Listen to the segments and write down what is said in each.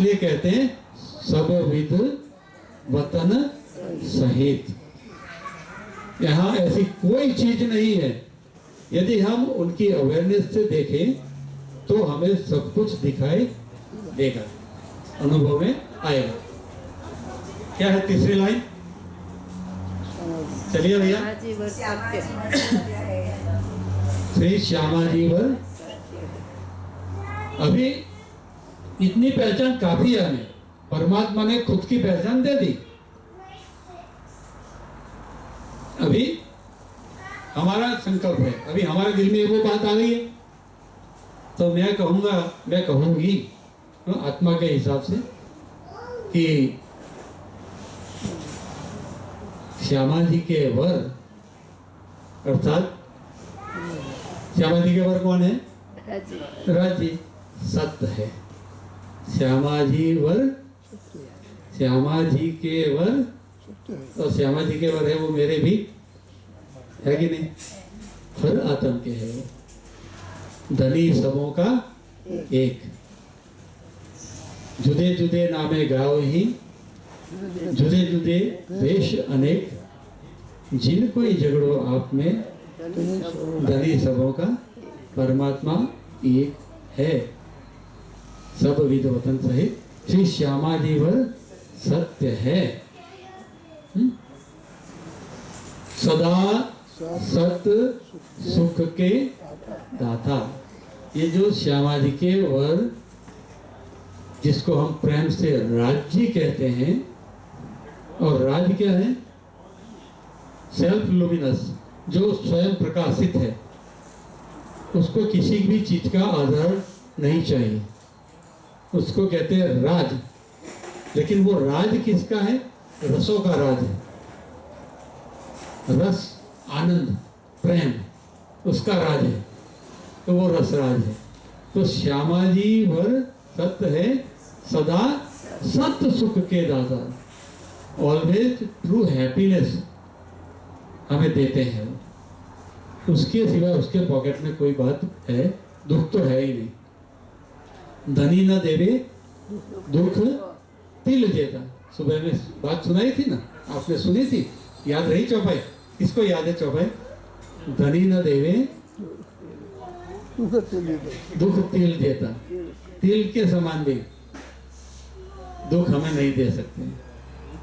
इसलिए कहते हैं सब विध वतन सहित। यहाँ ऐसी कोई चीज नहीं है, यदि हम उनकी अवेयरनेस से देखें तो हमें सब कुछ दिखाई देगा, अनुभव में आएगा। क्या है तीसरी लाइन? चलिए भैया। श्री श्यामाजी वर। अभी इतनी पहचान काफी है हमें, परमात्मा ने खुद की पहचान दे दी। अभी हमारा संकल्प है, अभी हमारे दिल में वो बात आ गई है तो मैं कहूंगा, मैं कहूंगी आत्मा के हिसाब से कि श्यामा जी के वर, अर्थात श्यामा जी के वर कौन है? राजी सत्य है। श्यामा जी वर, श्यामा जी के वर, और श्यामा जी के वर है वो मेरे भी है कि नहीं? हर आत्म के है वो। धनी सबों का एक, जुदे जुदे नामे गाओ ही, जुदे जुदे वेश अनेक, जिन कोई झगड़ो आप में, धनी सबों का परमात्मा एक है। सब विध वतन सहित श्री श्यामा जी वर सत्य है। सदा सत सुख के दाता। ये जो श्यामा जी के वर, जिसको हम प्रेम से राज्य कहते हैं, और राज क्या है? सेल्फ लुमिनस, जो स्वयं प्रकाशित है, उसको किसी भी चीज का आधार नहीं चाहिए, उसको कहते हैं राज। लेकिन वो राज किसका है? रसों का राज है। रस, आनंद, प्रेम, उसका राज है, तो वो रस राज है। तो श्यामा जी वर सत्य है, सदा सत्य सुख के दाता, ऑलवेज ट्रू हैप्पीनेस हमें देते हैं। उसके सिवा उसके पॉकेट में कोई बात है? दुख तो है ही नहीं। धनी न देवे दुख तिल जेता। सुबह में बात सुनाई थी ना, आपने सुनी थी, याद रही चौपाई? किसको याद है चौपाई? धनी न देवे दुख तिल देता। तिल के समान भी दुख हमें नहीं दे सकते।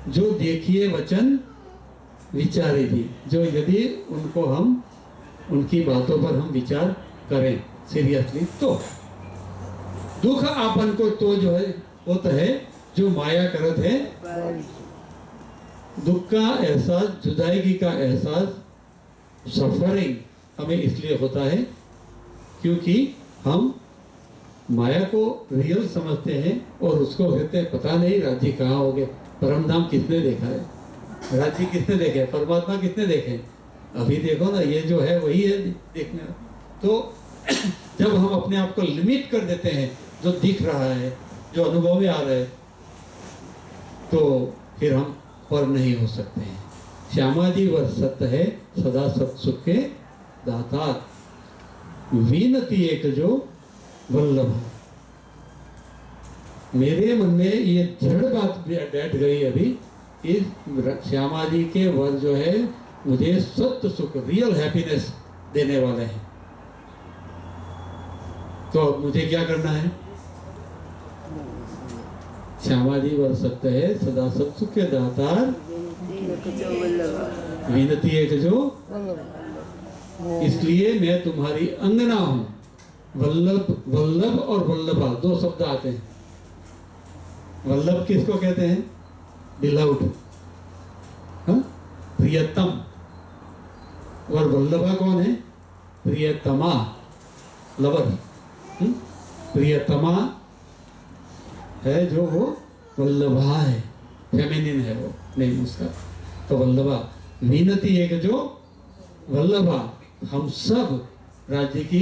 जो देखिए वचन विचारे थी, जो यदि उनको हम, उनकी बातों पर हम विचार करें सीरियसली, तो दुख आपन को तो जो है वो तो है जो माया करत है। दुख का एहसास, जुदाई का एहसास, सफरिंग हमें इसलिए होता है क्योंकि हम माया को रियल समझते हैं और उसको कहते हैं पता नहीं राज्य कहाँ हो गए। परम धाम किसने देखा है? राज्य किसने देखे? परमात्मा किसने देखे? अभी देखो ना, ये जो है वही है देखने। तो जब हम अपने आप को लिमिट कर देते हैं, जो दिख रहा है, जो अनुभव में आ रहा है, तो फिर हम पर नहीं हो सकते हैं। श्यामा जी वर सत्य है, सदा सत सुख के दाता। विनती एक जो वल्लभ। मेरे मन में ये दृढ़ बात बैठ गई अभी, इस श्यामा जी के वर जो है मुझे सत्य सुख, रियल हैप्पीनेस देने वाले हैं। तो अब मुझे क्या करना है? श्यामा जी वर सत्य है, सदा सत सुख के दातार, विनती एक जो। इसलिए मैं तुम्हारी अंगना हूं। वल्लभ, वल्लभ और वल्लभा दो शब्द आते हैं। वल्लभ किसको कहते हैं? बिलव्ड, प्रियतम। और वल्लभा कौन है? प्रियतमा, लवर। प्रियतमा है जो वो वल्लभा है, फेमिनिन है वो नहीं उसका, तो वल्लभा। विनती एक जो वल्लभा, हम सब राज्य की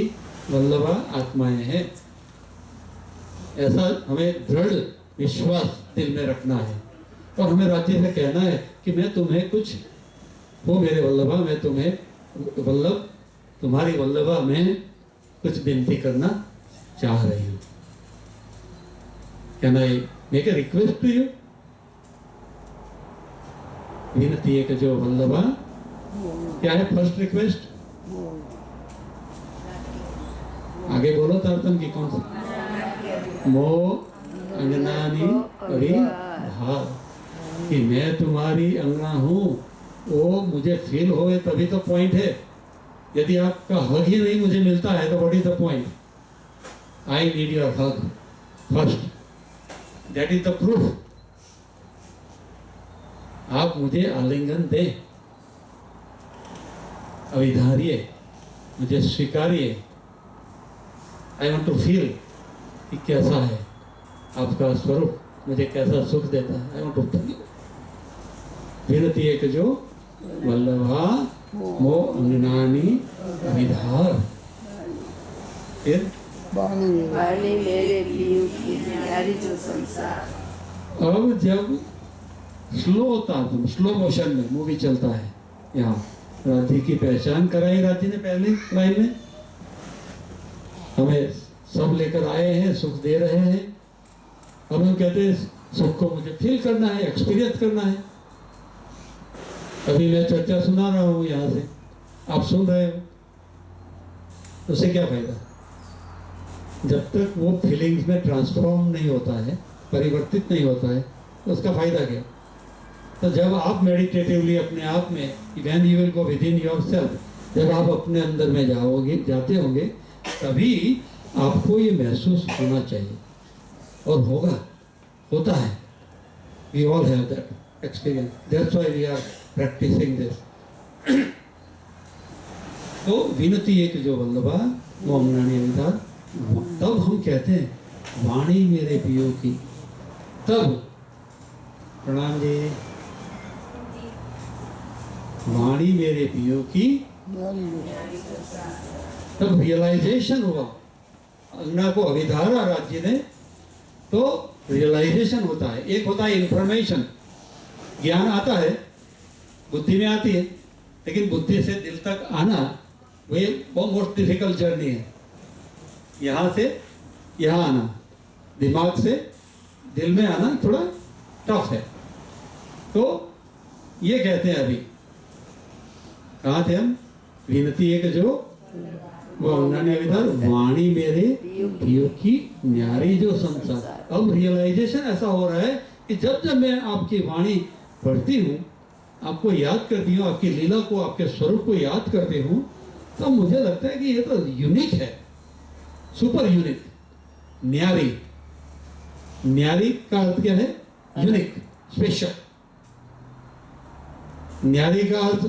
वल्लभा आत्माएं हैं। ऐसा हमें दृढ़ विश्वास दिल में रखना है और हमें राज्य से कहना है कि मैं तुम्हें कुछ, वो मेरे वल्लभा, मैं तुम्हें वल्लभ, तुम्हारी वल्लभा में कुछ विनती करना चाह रही हूँ। Can I make a request to you. विनती एक जो वल्लभा, क्या है फर्स्ट रिक्वेस्ट? आगे बोलो तारतम की कौन सा? मो अंगनानी अभिधार, कि मैं तुम्हारी अंगना हूँ, वो मुझे फील होए तभी तो पॉइंट है। यदि आपका हग ही नहीं मुझे मिलता है तो what is the point? I need your hug first, that is the proof. आप मुझे आलिंगन दें, अविधारिये, मुझे स्वीकारिए। आई वॉन्ट टू फील कि कैसा है आपका स्वरूप, मुझे कैसा सुख देता है। I want to feel. विनती एक जो वल्लभा मो अंगनानी अभिधार। फिर वाणी मेरे पियो की न्यारी जो संसार। अब जब स्लो मोशन में मूवी चलता है, यहाँ राधी की पहचान कराई राधी ने पहले लाइन में, हमें सब लेकर आए हैं, सुख दे रहे हैं। अब हम कहते हैं सुख को मुझे फील करना है, एक्सपीरियंस करना है। अभी मैं चर्चा सुना रहा हूँ यहाँ से, आप सुन रहे हो, उससे क्या फायदा जब तक वो फीलिंग्स में ट्रांसफॉर्म नहीं होता है, परिवर्तित नहीं होता है, तो उसका फायदा क्या? तो जब आप मेडिटेटिवली अपने आप में, when you will go with in yourself, जब आप अपने अंदर में जाते होंगे, तभी आपको ये महसूस होना चाहिए, और होता है। We all have that experience, that's why we are practicing this. तो विनती एक जो वल्लभा मोमनानी अभिधार, तब हम कहते हैं वाणी मेरे पियो की। तब प्रणाम जी, वाणी मेरे पियो की, तब रियलाइजेशन हुआ। अंगना को अभिधारा राज्य ने, तो रियलाइजेशन होता है। एक होता है इंफॉर्मेशन, ज्ञान आता है, बुद्धि में आती है, लेकिन बुद्धि से दिल तक आना वो मोस्ट डिफिकल्ट जर्नी है। यहाँ से यहाँ आना, दिमाग से दिल में आना थोड़ा टफ है। तो ये कहते हैं, अभी कहाँ थे हम? विनती एक जो वो अंगनानी अभिधार, वाणी मेरे पियो की न्यारी जो संसार। अब रियलाइजेशन ऐसा हो रहा है कि जब जब मैं आपकी वाणी पढ़ती हूँ, आपको याद करती हूँ, आपकी लीला को, आपके स्वरूप को याद करती हूँ, तो मुझे लगता है कि ये तो यूनिक है, सुपर यूनिक। न्यारी, न्यारी का अर्थ क्या है? Unique, special. न्यारी का अर्थ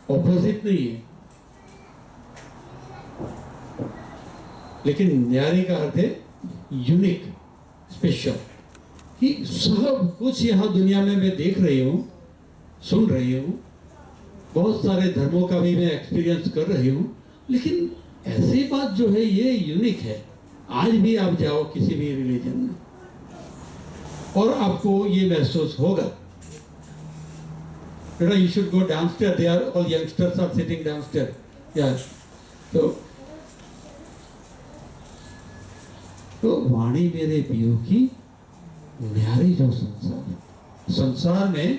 ऑपोजिट नहीं है, लेकिन न्यारी का अर्थ है यूनिक, स्पेशल। कि सब कुछ यहाँ दुनिया में मैं देख रही हूँ, सुन रही हूँ, बहुत सारे धर्मों का भी मैं एक्सपीरियंस कर रही हूँ, लेकिन ऐसी बात जो है ये यूनिक है। आज भी आप जाओ किसी भी रिलीजन में और आपको ये महसूस होगा। You should go downstairs. They are all youngsters are sitting downstairs. Yeah. तो वाणी मेरे पियो की न्यारी जो संसार में,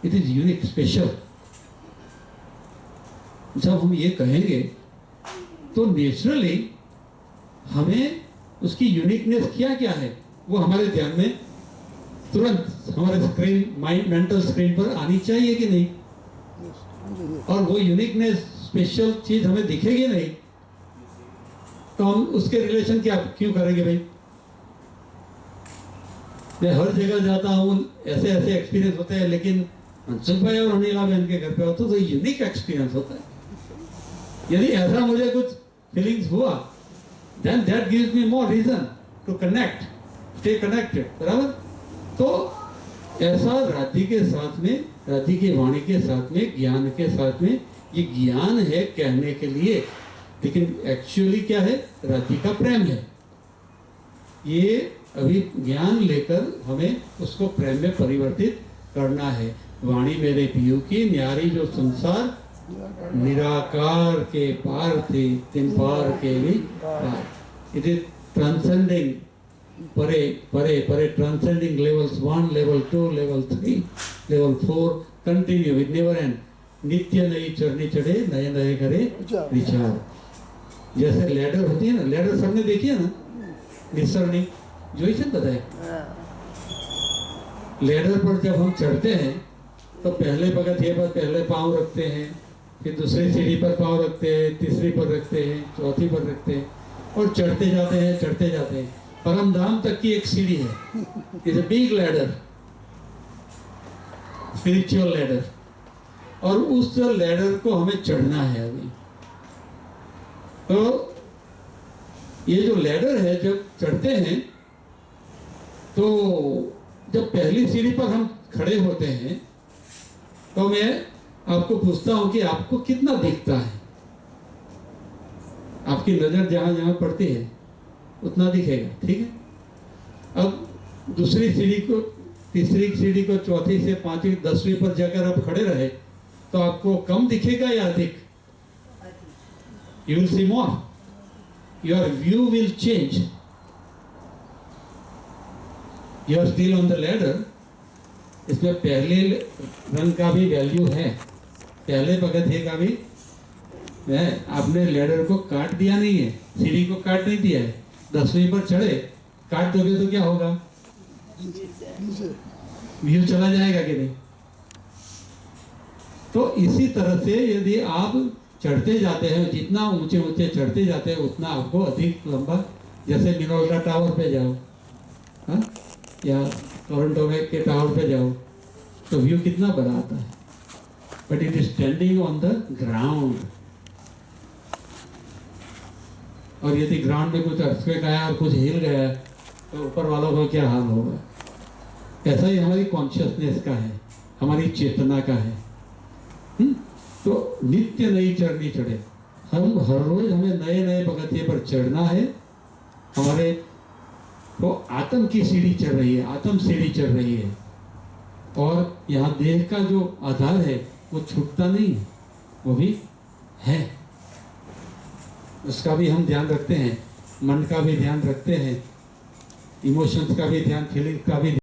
इट इज यूनिक, स्पेशल। जब हम ये कहेंगे तो नेचुरली हमें उसकी यूनिकनेस क्या क्या है वो हमारे ध्यान में तुरंत हमारे स्क्रीन, माइंड, मेंटल स्क्रीन पर आनी चाहिए कि नहीं? और वो यूनिकनेस, स्पेशल चीज हमें दिखेगी नहीं तो हम उसके रिलेशन क्या क्यों करेंगे भाई? मैं हर जगह जाता हूँ, ऐसे ऐसे एक्सपीरियंस होते हैं, लेकिन मनसुख भाई और अनिला बहन के घर पे होता तो यूनिक एक्सपीरियंस होता है। यदि ऐसा मुझे कुछ फीलिंग्स हुआ, then that gives me more reason to connect, stay connected, बराबर? तो ऐसा राधि के साथ में, राधि की वाणी के साथ में, ज्ञान के साथ में, ये ज्ञान है कहने के लिए, लेकिन एक्चुअली क्या है? राधि का प्रेम है। ये अभी ज्ञान लेकर हमें उसको प्रेम में परिवर्तित करना है। वाणी मेरे पियो की न्यारी जो संसार, निराकार के पार थे, तिन पार के भी पार। इट इज ट्रांसेंडिंग परे परे परे transcending levels 1 level 2 level 3 level 4 continue with never and नित्य नई चढ़नी चढ़े नए नए करे विचार। जैसे लैडर होती है ना, लैडर सबने देखी है ना, निसरनी જોઈ છે ને બધાએ। लेडर पर जब हम चढ़ते हैं तो पहले पगथिये पर पहले पांव रखते हैं, फिर दूसरी सीढ़ी पर पांव रखते हैं, तीसरी पर रखते हैं, चौथी पर रखते हैं और चढ़ते जाते हैं चढ़ते जाते हैं। परम धाम तक की एक सीढ़ी है, is a big ladder, spiritual ladder, और उस लैडर को हमें चढ़ना है अभी। तो ये जो लैडर है जब चढ़ते हैं तो जब पहली सीढ़ी पर हम खड़े होते हैं तो मैं आपको पूछता हूं कि आपको कितना दिखता है। आपकी नजर जहां जहां पड़ती है उतना दिखेगा, ठीक है। अब दूसरी सीढ़ी को, तीसरी सीढ़ी को, चौथी से पांचवी 10वीं पर जाकर आप खड़े रहे तो आपको कम दिखेगा या अधिक? You will see more, your view will change. You are still on the ladder. इसमें पहले रंग का भी वैल्यू है, पहले पगथिये का भी है। आपने लैडर को काट दिया नहीं है, सीढ़ी को काट नहीं दिया है। 10वीं पर चढ़े, काट दोगे तो क्या होगा? व्यू चला जाएगा कि नहीं? तो इसी तरह से यदि आप चढ़ते जाते हैं, जितना ऊंचे ऊंचे चढ़ते जाते हैं उतना आपको अधिक लंबा, जैसे मिनोल्टा टावर पे जाओ, हाँ, या टोरंटो में के टावर पे जाओ तो व्यू कितना बड़ा आता है, but it is standing on the ground. और यदि ग्राउंड में कुछ अर्थक्वेक आया और कुछ हिल गया तो ऊपर वालों का क्या हाल होगा? ऐसा ही हमारी कॉन्शियसनेस का है, हमारी चेतना का है। तो नित्य नई चढ़नी चढ़े, हम हर रोज हमें नए नए पगथिये पर चढ़ना है। हमारे तो आत्म की सीढ़ी चढ़ रही है, आत्म सीढ़ी चढ़ रही है, और यहाँ देह का जो आधार है वो छूटता नहीं है, वो भी है। उसका भी हम ध्यान रखते हैं, मन का भी ध्यान रखते हैं, इमोशंस का भी ध्यान, फीलिंग का भी